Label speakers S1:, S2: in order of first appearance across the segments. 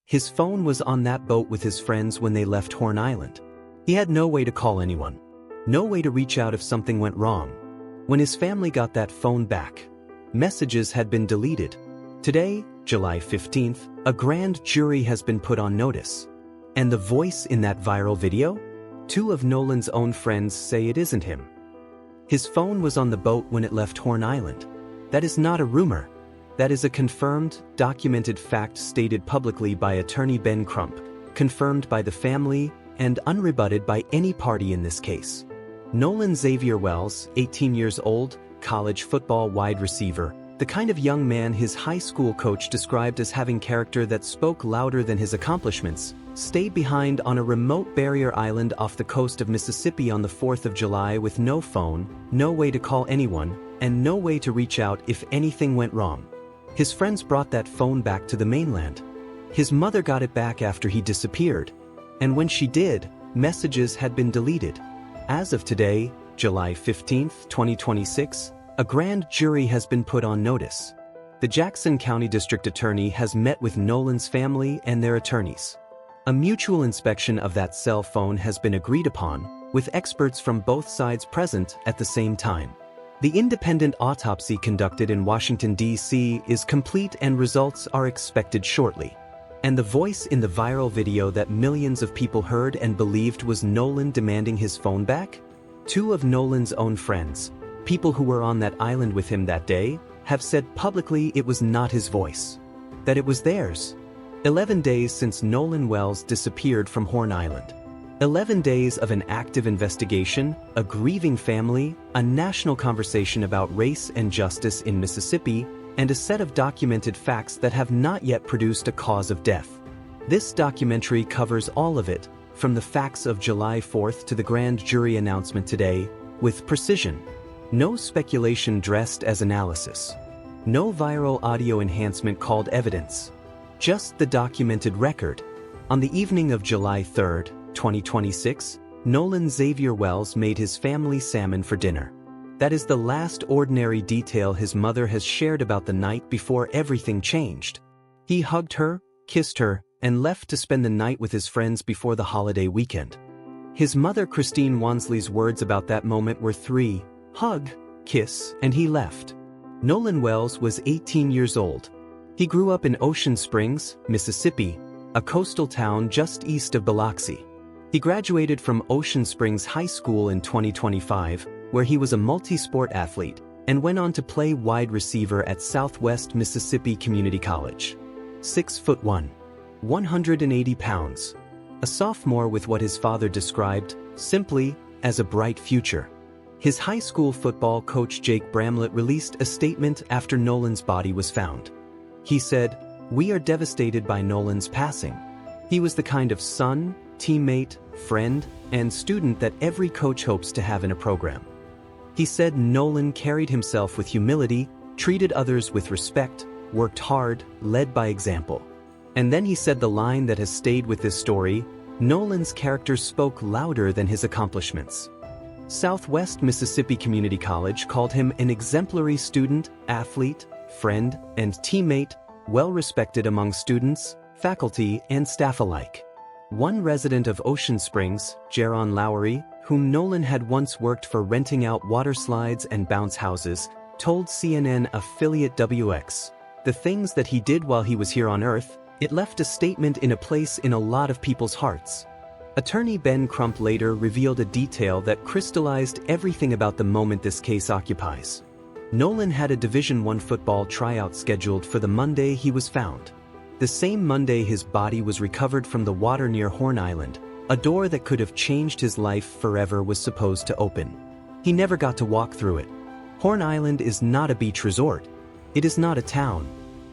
S1: His phone was on that boat with his friends when they left Horn Island. He had no way to call anyone. No way to reach out if something went wrong. When his family got that phone back, messages had been deleted. Today, July 15th, a grand jury has been put on notice. And the voice in that viral video? Two of Nolan's own friends say it isn't him. His phone was on the boat when it left Horn Island. That is not a rumor. That is a confirmed, documented fact stated publicly by attorney Ben Crump, confirmed by the family, and unrebutted by any party in this case. Nolan Xavier Wells, 18 years old, college football wide receiver, the kind of young man his high school coach described as having character that spoke louder than his accomplishments, stayed behind on a remote barrier island off the coast of Mississippi on the 4th of July with no phone, no way to call anyone, and no way to reach out if anything went wrong. His friends brought that phone back to the mainland. His mother got it back after he disappeared, and when she did, messages had been deleted. As of today, July 15th, 2026, a grand jury has been put on notice. The Jackson County District Attorney has met with Nolan's family and their attorneys. A mutual inspection of that cell phone has been agreed upon, with experts from both sides present at the same time. The independent autopsy conducted in Washington, D.C. is complete and results are expected shortly. And the voice in the viral video that millions of people heard and believed was Nolan demanding his phone back? Two of Nolan's own friends, people who were on that island with him that day, have said publicly it was not his voice. That it was theirs. 11 days since Nolan Wells disappeared from Horn Island. 11 days of an active investigation, a grieving family, a national conversation about race and justice in Mississippi, and a set of documented facts that have not yet produced a cause of death. This documentary covers all of it, from the facts of July 4th to the grand jury announcement today, with precision. No speculation dressed as analysis. No viral audio enhancement called evidence. Just the documented record. On the evening of July 3rd, 2026, Nolan Xavier Wells made his family salmon for dinner. That is the last ordinary detail his mother has shared about the night before everything changed. He hugged her, kissed her, and left to spend the night with his friends before the holiday weekend. His mother Christine Wonsley's words about that moment were 3, hug, kiss, and he left. Nolan Wells was 18 years old. He grew up in Ocean Springs, Mississippi, a coastal town just east of Biloxi. He graduated from Ocean Springs High School in 2025, where he was a multi-sport athlete, and went on to play wide receiver at Southwest Mississippi Community College. 6'1", 180 pounds. A sophomore with what his father described, simply, as a bright future. His high school football coach Jake Bramlett released a statement after Nolan's body was found. He said, "We are devastated by Nolan's passing. He was the kind of son, teammate, friend, and student that every coach hopes to have in a program." He said Nolan carried himself with humility, treated others with respect, worked hard, led by example. And then he said the line that has stayed with this story, Nolan's character spoke louder than his accomplishments. Southwest Mississippi Community College called him an exemplary student, athlete, friend, and teammate, well-respected among students, faculty, and staff alike. One resident of Ocean Springs, Jaron Lowry, whom Nolan had once worked for renting out water slides and bounce houses, told CNN affiliate WX, "The things that he did while he was here on Earth, it left a statement in a place in a lot of people's hearts." Attorney Ben Crump later revealed a detail that crystallized everything about the moment this case occupies. Nolan had a Division I football tryout scheduled for the Monday he was found. The same Monday his body was recovered from the water near Horn Island. A door that could have changed his life forever was supposed to open. He never got to walk through it. Horn Island is not a beach resort. It is not a town.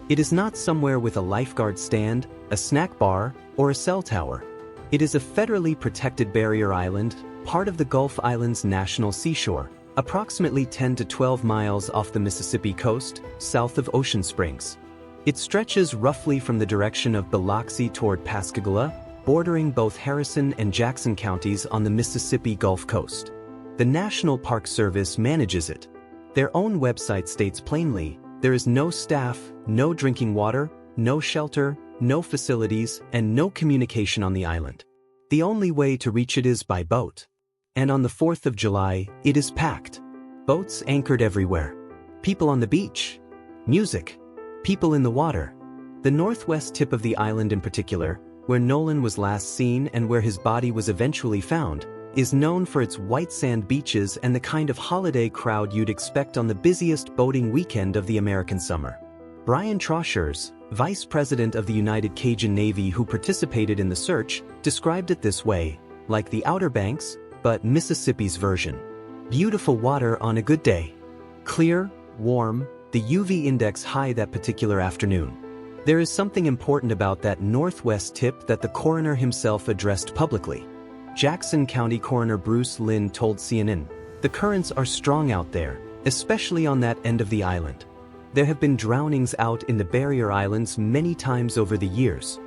S1: It is not somewhere with a lifeguard stand, a snack bar, or a cell tower. It is a federally protected barrier island, part of the Gulf Islands National Seashore, approximately 10 to 12 miles off the Mississippi coast, south of Ocean Springs. It stretches roughly from the direction of Biloxi toward Pascagoula, bordering both Harrison and Jackson counties on the Mississippi Gulf Coast. The National Park Service manages it. Their own website states plainly, there is no staff, no drinking water, no shelter, no facilities, and no communication on the island. The only way to reach it is by boat. And on the 4th of July, it is packed. Boats anchored everywhere. People on the beach. Music. People in the water. The northwest tip of the island in particular, where Nolan was last seen and where his body was eventually found, is known for its white sand beaches and the kind of holiday crowd you'd expect on the busiest boating weekend of the American summer. Brian Trauschers, vice president of the United Cajun Navy who participated in the search, described it this way, like the Outer Banks, but Mississippi's version. Beautiful water on a good day. Clear, warm, the UV index high that particular afternoon. There is something important about that northwest tip that the coroner himself addressed publicly. Jackson County Coroner Bruce Lynn told CNN, "The currents are strong out there, especially on that end of the island. There have been drownings out in the barrier islands many times over the years."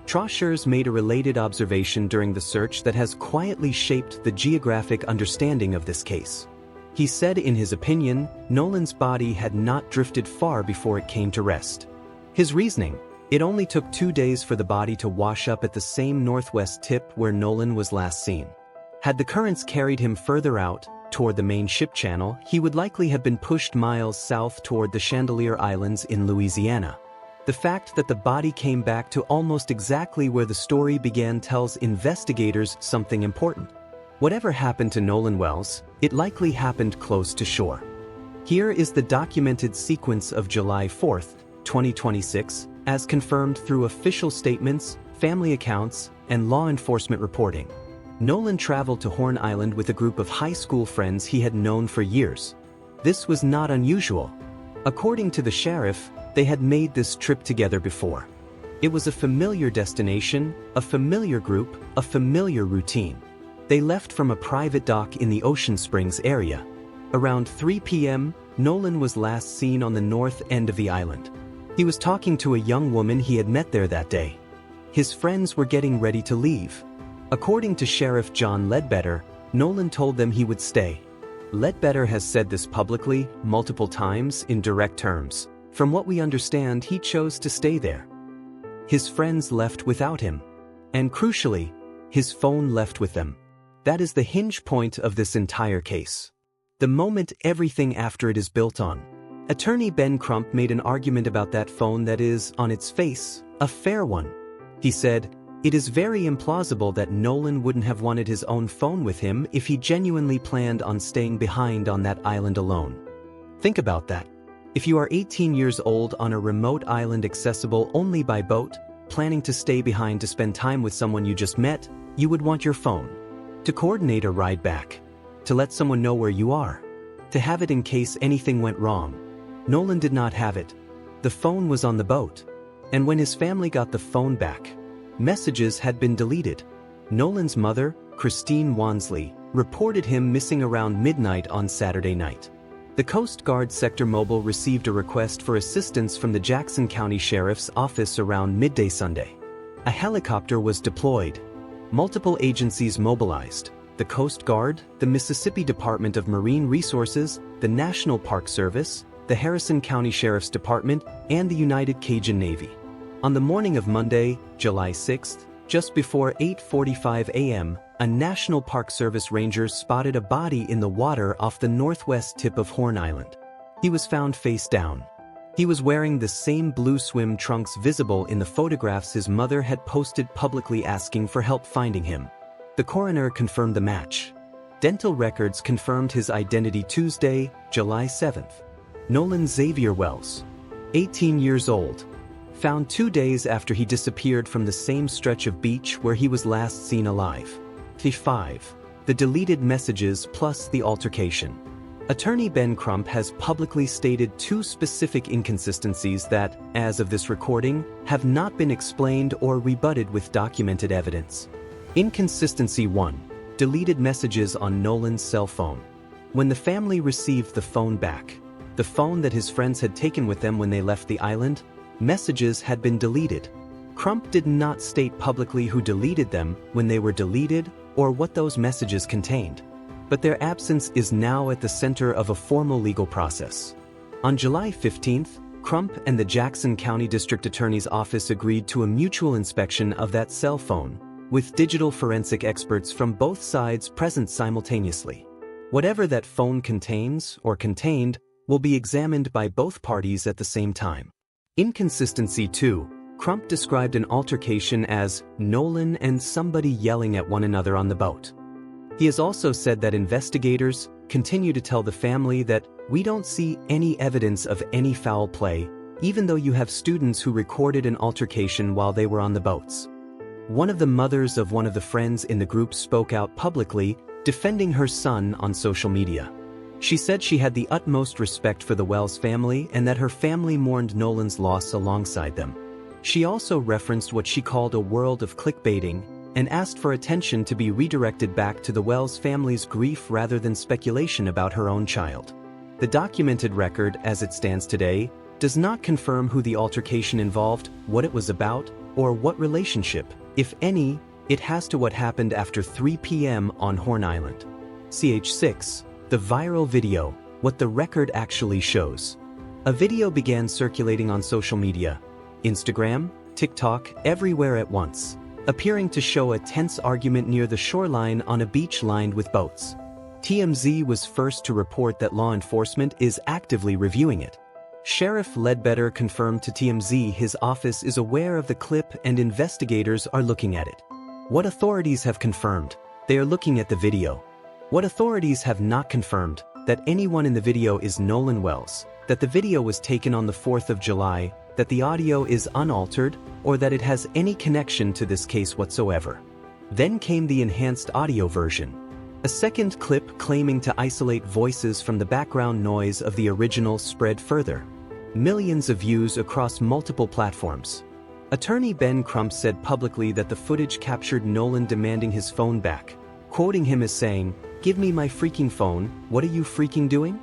S1: Trauschers made a related observation during the search that has quietly shaped the geographic understanding of this case. He said in his opinion, Nolan's body had not drifted far before it came to rest. His reasoning: it only took 2 days for the body to wash up at the same northwest tip where Nolan was last seen. Had the currents carried him further out, toward the main ship channel, he would likely have been pushed miles south toward the Chandelier Islands in Louisiana. The fact that the body came back to almost exactly where the story began tells investigators something important. Whatever happened to Nolan Wells, it likely happened close to shore. Here is the documented sequence of July 4th, 2026, as confirmed through official statements, family accounts, and law enforcement reporting. Nolan traveled to Horn Island with a group of high school friends he had known for years. This was not unusual. According to the sheriff, they had made this trip together before. It was a familiar destination, a familiar group, a familiar routine. They left from a private dock in the Ocean Springs area. Around 3 p.m., Nolan was last seen on the north end of the island. He was talking to a young woman he had met there that day. His friends were getting ready to leave. According to Sheriff John Ledbetter, Nolan told them he would stay. Ledbetter has said this publicly, multiple times, in direct terms. From what we understand, he chose to stay there. His friends left without him. And crucially, his phone left with them. That is the hinge point of this entire case. The moment everything after it is built on. Attorney Ben Crump made an argument about that phone that is, on its face, a fair one. He said, "It is very implausible that Nolan wouldn't have wanted his own phone with him if he genuinely planned on staying behind on that island alone." Think about that. If you are 18 years old on a remote island accessible only by boat, planning to stay behind to spend time with someone you just met, you would want your phone. To coordinate a ride back. To let someone know where you are. To have it in case anything went wrong. Nolan did not have it. The phone was on the boat. And when his family got the phone back, messages had been deleted. Nolan's mother, Christine Wonsley, reported him missing around midnight on Saturday night. The Coast Guard Sector Mobile received a request for assistance from the Jackson County Sheriff's Office around midday Sunday. A helicopter was deployed. Multiple agencies mobilized: the Coast Guard, the Mississippi Department of Marine Resources, the National Park Service, the Harrison County Sheriff's Department, and the United Cajun Navy. On the morning of Monday, July 6th, just before 8:45 a.m., a National Park Service ranger spotted a body in the water off the northwest tip of Horn Island. He was found face down. He was wearing the same blue swim trunks visible in the photographs his mother had posted publicly asking for help finding him. The coroner confirmed the match. Dental records confirmed his identity Tuesday, July 7th. Nolan Xavier Wells, 18 years old, found 2 days after he disappeared from the same stretch of beach where he was last seen alive. 5. The deleted messages plus the altercation. Attorney Ben Crump has publicly stated 2 specific inconsistencies that, as of this recording, have not been explained or rebutted with documented evidence. Inconsistency 1. Deleted messages on Nolan's cell phone. When the family received the phone back, the phone that his friends had taken with them when they left the island, messages had been deleted. Crump did not state publicly who deleted them, when they were deleted, or what those messages contained. But their absence is now at the center of a formal legal process. On July 15th, Crump and the Jackson County District Attorney's Office agreed to a mutual inspection of that cell phone, with digital forensic experts from both sides present simultaneously. Whatever that phone contains or contained will be examined by both parties at the same time. Inconsistency 2. Crump described an altercation as Nolan and somebody yelling at one another on the boat. He has also said that investigators continue to tell the family that we don't see any evidence of any foul play, even though you have students who recorded an altercation while they were on the boats. One of the mothers of one of the friends in the group spoke out publicly, defending her son on social media. She said she had the utmost respect for the Wells family and that her family mourned Nolan's loss alongside them. She also referenced what she called a world of clickbaiting and asked for attention to be redirected back to the Wells family's grief rather than speculation about her own child. The documented record, as it stands today, does not confirm who the altercation involved, what it was about, or what relationship, if any, it has to what happened after 3 p.m. on Horn Island. Ch6. The viral video, what the record actually shows. A video began circulating on social media, Instagram, TikTok, everywhere at once, appearing to show a tense argument near the shoreline on a beach lined with boats. TMZ was first to report that law enforcement is actively reviewing it. Sheriff Ledbetter confirmed to TMZ his office is aware of the clip and investigators are looking at it. What authorities have confirmed? They are looking at the video. What authorities have not confirmed? That anyone in the video is Nolan Wells, that the video was taken on the 4th of July, that the audio is unaltered, or that it has any connection to this case whatsoever. Then came the enhanced audio version. A second clip claiming to isolate voices from the background noise of the original spread further. Millions of views across multiple platforms. Attorney Ben Crump said publicly that the footage captured Nolan demanding his phone back, quoting him as saying, "Give me my freaking phone, what are you freaking doing?"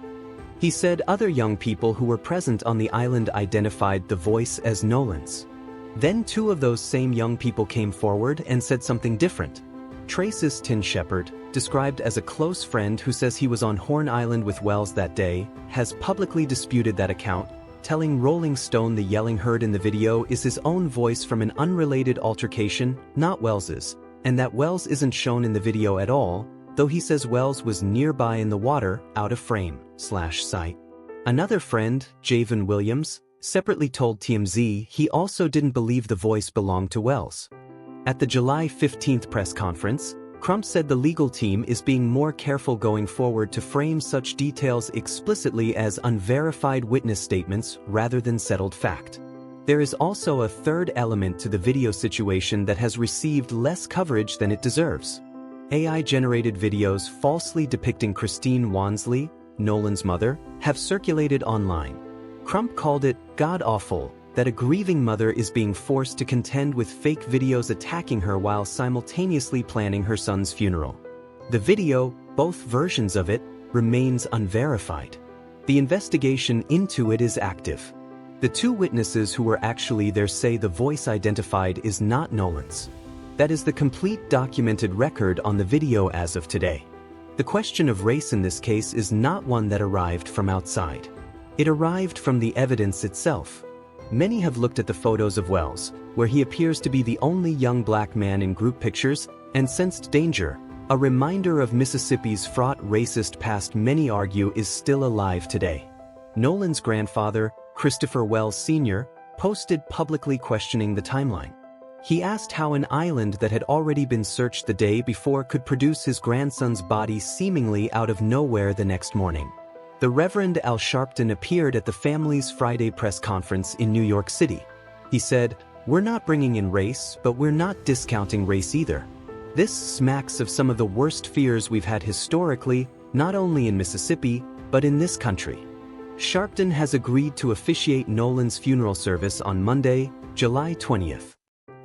S1: He said other young people who were present on the island identified the voice as Nolan's. Then 2 of those same young people came forward and said something different. Traces Tin Shepard, described as a close friend who says he was on Horn Island with Wells that day, has publicly disputed that account, telling Rolling Stone the yelling heard in the video is his own voice from an unrelated altercation, not Wells's, and that Wells isn't shown in the video at all, though he says Wells was nearby in the water, out of frame/sight. Another friend, Javon Williams, separately told TMZ he also didn't believe the voice belonged to Wells. At the July 15th press conference, Crump said the legal team is being more careful going forward to frame such details explicitly as unverified witness statements rather than settled fact. There is also a third element to the video situation that has received less coverage than it deserves. AI-generated videos falsely depicting Christine Wonsley, Nolan's mother, have circulated online. Crump called it god-awful that a grieving mother is being forced to contend with fake videos attacking her while simultaneously planning her son's funeral. The video, both versions of it, remains unverified. The investigation into it is active. The 2 witnesses who were actually there say the voice identified is not Nolan's. That is the complete documented record on the video as of today. The question of race in this case is not one that arrived from outside. It arrived from the evidence itself. Many have looked at the photos of Wells, where he appears to be the only young black man in group pictures, and sensed danger, a reminder of Mississippi's fraught racist past many argue is still alive today. Nolan's grandfather, Christopher Wells Sr., posted publicly questioning the timeline. He asked how an island that had already been searched the day before could produce his grandson's body seemingly out of nowhere the next morning. The Reverend Al Sharpton appeared at the family's Friday press conference in New York City. He said, "We're not bringing in race, but we're not discounting race either. This smacks of some of the worst fears we've had historically, not only in Mississippi, but in this country." Sharpton has agreed to officiate Nolan's funeral service on Monday, July 20th.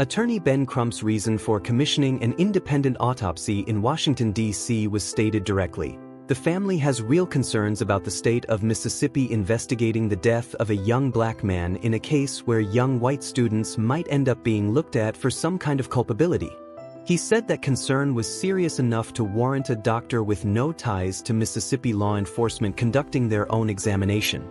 S1: Attorney Ben Crump's reason for commissioning an independent autopsy in Washington, D.C. was stated directly. The family has real concerns about the state of Mississippi investigating the death of a young black man in a case where young white students might end up being looked at for some kind of culpability. He said that concern was serious enough to warrant a doctor with no ties to Mississippi law enforcement conducting their own examination.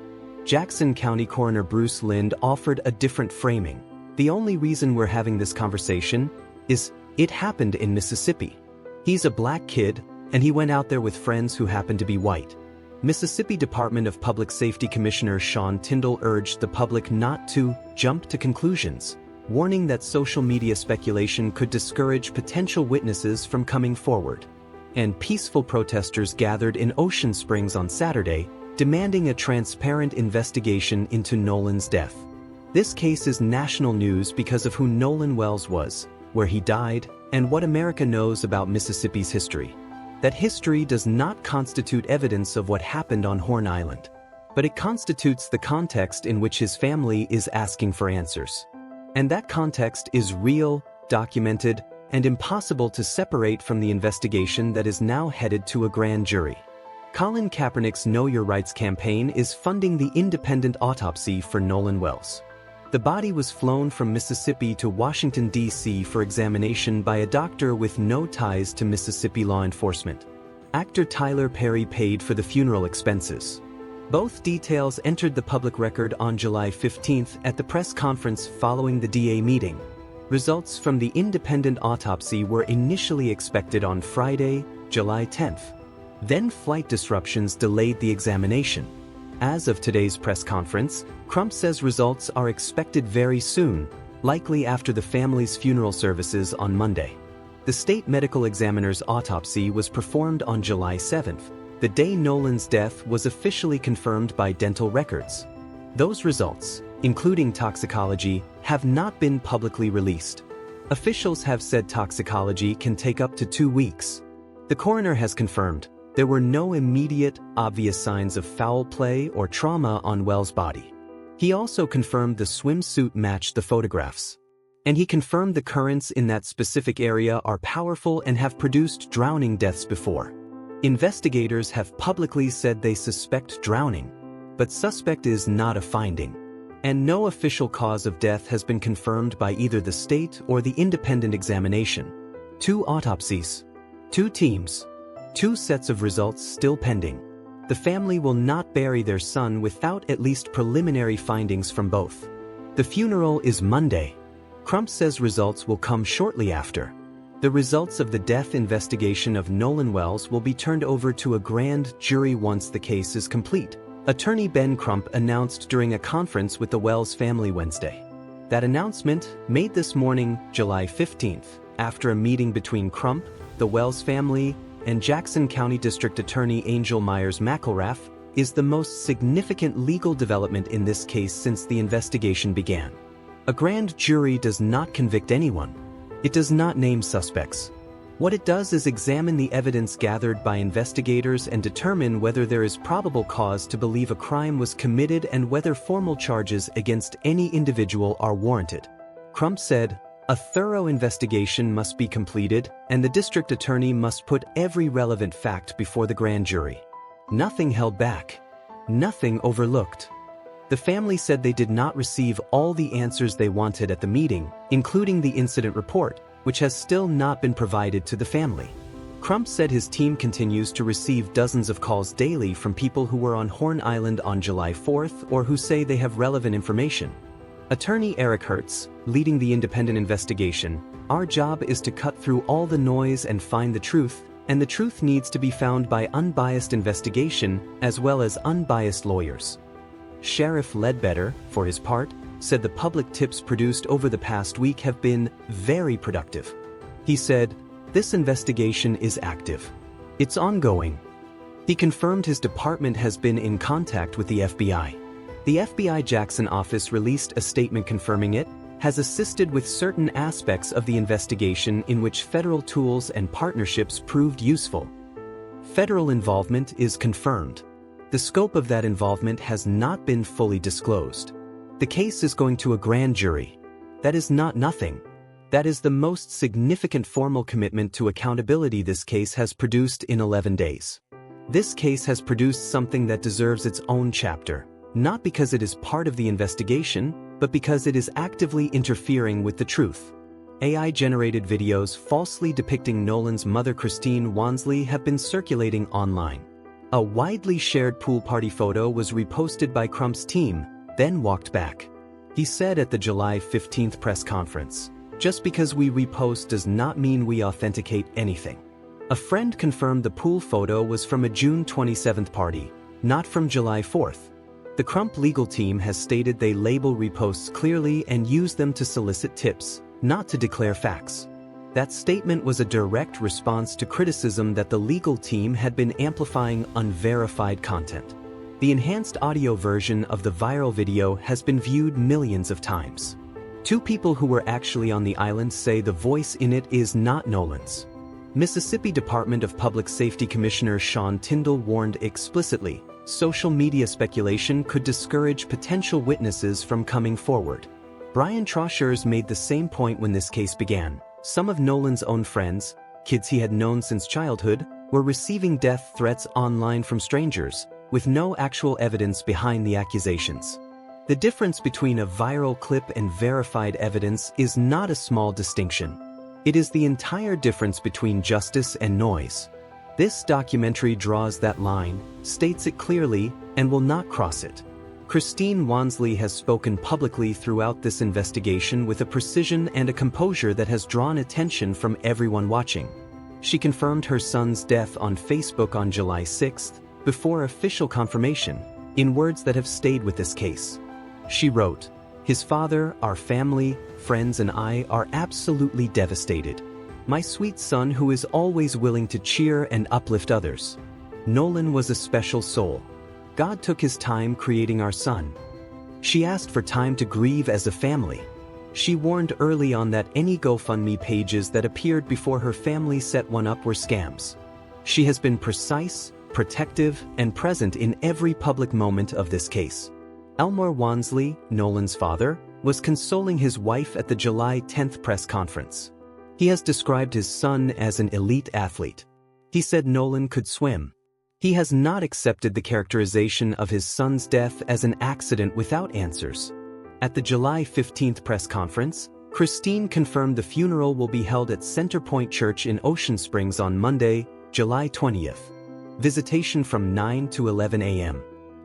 S1: Jackson County Coroner Bruce Lind offered a different framing. The only reason we're having this conversation is it happened in Mississippi. He's a black kid, and he went out there with friends who happened to be white. Mississippi Department of Public Safety Commissioner Sean Tindall urged the public not to jump to conclusions, warning that social media speculation could discourage potential witnesses from coming forward. And peaceful protesters gathered in Ocean Springs on Saturday, demanding a transparent investigation into Nolan's death. This case is national news because of who Nolan Wells was, where he died, and what America knows about Mississippi's history. That history does not constitute evidence of what happened on Horn Island, but it constitutes the context in which his family is asking for answers. And that context is real, documented, and impossible to separate from the investigation that is now headed to a grand jury. Colin Kaepernick's Know Your Rights campaign is funding the independent autopsy for Nolan Wells. The body was flown from Mississippi to Washington, D.C. for examination by a doctor with no ties to Mississippi law enforcement. Actor Tyler Perry paid for the funeral expenses. Both details entered the public record on July 15th at the press conference following the DA meeting. Results from the independent autopsy were initially expected on Friday, July 10th. Then flight disruptions delayed the examination. As of today's press conference, Crump says results are expected very soon, likely after the family's funeral services on Monday. The state medical examiner's autopsy was performed on July 7th, the day Nolan's death was officially confirmed by dental records. Those results, including toxicology, have not been publicly released. Officials have said toxicology can take up to 2 weeks. The coroner has confirmed there were no immediate, obvious signs of foul play or trauma on Wells' body. He also confirmed the swimsuit matched the photographs. And he confirmed the currents in that specific area are powerful and have produced drowning deaths before. Investigators have publicly said they suspect drowning, but suspect is not a finding. And no official cause of death has been confirmed by either the state or the independent examination. 2 autopsies, 2 teams, 2 sets of results still pending. The family will not bury their son without at least preliminary findings from both. The funeral is Monday. Crump says results will come shortly after. The results of the death investigation of Nolan Wells will be turned over to a grand jury once the case is complete, attorney Ben Crump announced during a conference with the Wells family Wednesday. That announcement, made this morning, July 15th, after a meeting between Crump, the Wells family, and Jackson County District Attorney Angel Myers McElrath, is the most significant legal development in this case since the investigation began. A grand jury does not convict anyone. It does not name suspects. What it does is examine the evidence gathered by investigators and determine whether there is probable cause to believe a crime was committed and whether formal charges against any individual are warranted. Crump said, "A thorough investigation must be completed, and the district attorney must put every relevant fact before the grand jury. Nothing held back. Nothing overlooked." The family said they did not receive all the answers they wanted at the meeting, including the incident report, which has still not been provided to the family. Crump said his team continues to receive dozens of calls daily from people who were on Horn Island on July 4th or who say they have relevant information. Attorney Eric Hertz, leading the independent investigation, "Our job is to cut through all the noise and find the truth, and the truth needs to be found by unbiased investigation as well as unbiased lawyers." Sheriff Ledbetter, for his part, said the public tips produced over the past week have been very productive. He said, "This investigation is active. It's ongoing." He confirmed his department has been in contact with the FBI. The FBI Jackson office released a statement confirming it has assisted with certain aspects of the investigation in which federal tools and partnerships proved useful. Federal involvement is confirmed. The scope of that involvement has not been fully disclosed. The case is going to a grand jury. That is not nothing. That is the most significant formal commitment to accountability this case has produced in 11 days. This case has produced something that deserves its own chapter, not because it is part of the investigation, but because it is actively interfering with the truth. AI-generated videos falsely depicting Nolan's mother Christine Wonsley have been circulating online. A widely shared pool party photo was reposted by Crump's team, then walked back. He said at the July 15th press conference, "Just because we repost does not mean we authenticate anything." A friend confirmed the pool photo was from a June 27th party, not from July 4th. The Crump legal team has stated they label reposts clearly and use them to solicit tips, not to declare facts. That statement was a direct response to criticism that the legal team had been amplifying unverified content. The enhanced audio version of the viral video has been viewed millions of times. Two people who were actually on the island say the voice in it is not Nolan's. Mississippi Department of Public Safety Commissioner Sean Tyndall warned explicitly, social media speculation could discourage potential witnesses from coming forward. Brian Troshers made the same point when this case began. Some of Nolan's own friends, kids he had known since childhood, were receiving death threats online from strangers, with no actual evidence behind the accusations. The difference between a viral clip and verified evidence is not a small distinction. It is the entire difference between justice and noise. This documentary draws that line, states it clearly, and will not cross it. Christine Wonsley has spoken publicly throughout this investigation with a precision and a composure that has drawn attention from everyone watching. She confirmed her son's death on Facebook on July 6th, before official confirmation, in words that have stayed with this case. She wrote, "His father, our family, friends and I are absolutely devastated. My sweet son who is always willing to cheer and uplift others. Nolan was a special soul. God took his time creating our son." She asked for time to grieve as a family. She warned early on that any GoFundMe pages that appeared before her family set one up were scams. She has been precise, protective, and present in every public moment of this case. Elmore Wonsley, Nolan's father, was consoling his wife at the July 10th press conference. He has described his son as an elite athlete. He said Nolan could swim. He has not accepted the characterization of his son's death as an accident without answers. At the July 15th press conference, Christine confirmed the funeral will be held at Centerpoint Church in Ocean Springs on Monday, July 20th. Visitation from 9 to 11 a.m.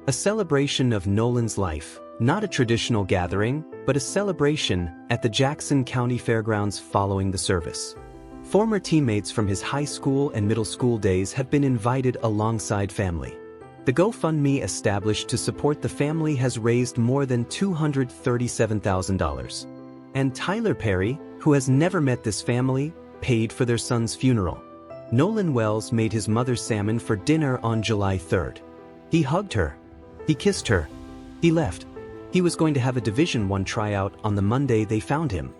S1: A celebration of Nolan's life, not a traditional gathering, but a celebration at the Jackson County Fairgrounds following the service. Former teammates from his high school and middle school days have been invited alongside family. The GoFundMe established to support the family has raised more than $237,000. And Tyler Perry, who has never met this family, paid for their son's funeral. Nolan Wells made his mother salmon for dinner on July 3rd. He hugged her. He kissed her. He left. He was going to have a Division I tryout on the Monday they found him.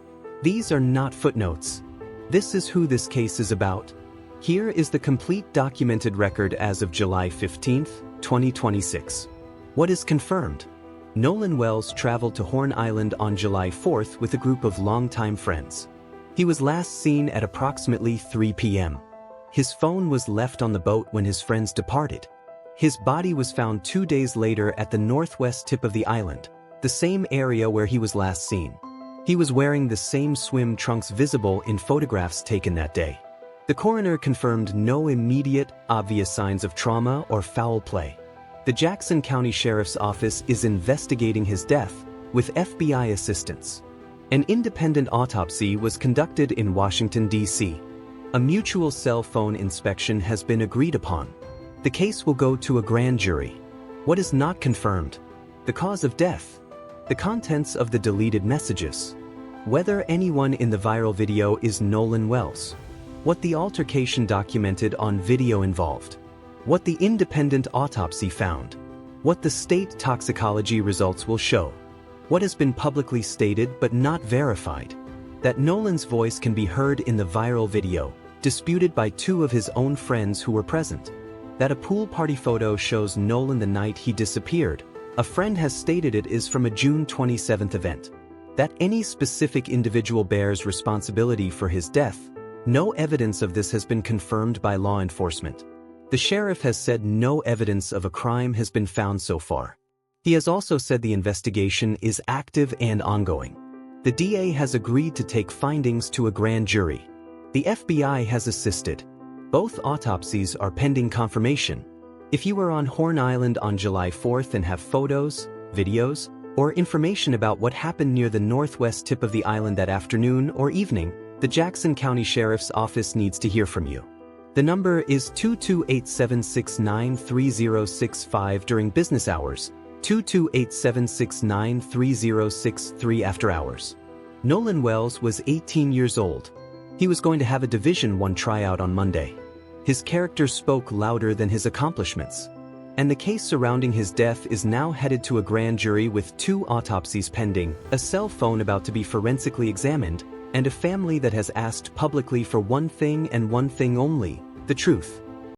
S1: These are not footnotes. This is who this case is about. Here is the complete documented record as of July 15th, 2026. What is confirmed? Nolan Wells traveled to Horn Island on July 4th with a group of longtime friends. He was last seen at approximately 3 p.m. His phone was left on the boat when his friends departed. His body was found 2 days later at the northwest tip of the island, the same area where he was last seen. He was wearing the same swim trunks visible in photographs taken that day. The coroner confirmed no immediate, obvious signs of trauma or foul play. The Jackson County Sheriff's Office is investigating his death, with FBI assistance. An independent autopsy was conducted in Washington, D.C. A mutual cell phone inspection has been agreed upon. The case will go to a grand jury. What is not confirmed? The cause of death. The contents of the deleted messages. Whether anyone in the viral video is Nolan Wells. What the altercation documented on video involved. What the independent autopsy found. What the state toxicology results will show. What has been publicly stated but not verified. That Nolan's voice can be heard in the viral video, disputed by 2 of his own friends who were present. That a pool party photo shows Nolan the night he disappeared. A friend has stated it is from a June 27th event. That any specific individual bears responsibility for his death. No evidence of this has been confirmed by law enforcement. The sheriff has said no evidence of a crime has been found so far. He has also said the investigation is active and ongoing. The DA has agreed to take findings to a grand jury. The FBI has assisted. Both autopsies are pending confirmation. If you were on Horn Island on July 4th and have photos, videos, or information about what happened near the northwest tip of the island that afternoon or evening, the Jackson County Sheriff's Office needs to hear from you. The number is 228-769-3065 during business hours, 228-769-3063 after hours. Nolan Wells was 18 years old. He was going to have a Division I tryout on Monday. His character spoke louder than his accomplishments. And the case surrounding his death is now headed to a grand jury with 2 autopsies pending, a cell phone about to be forensically examined, and a family that has asked publicly for one thing and one thing only: the truth.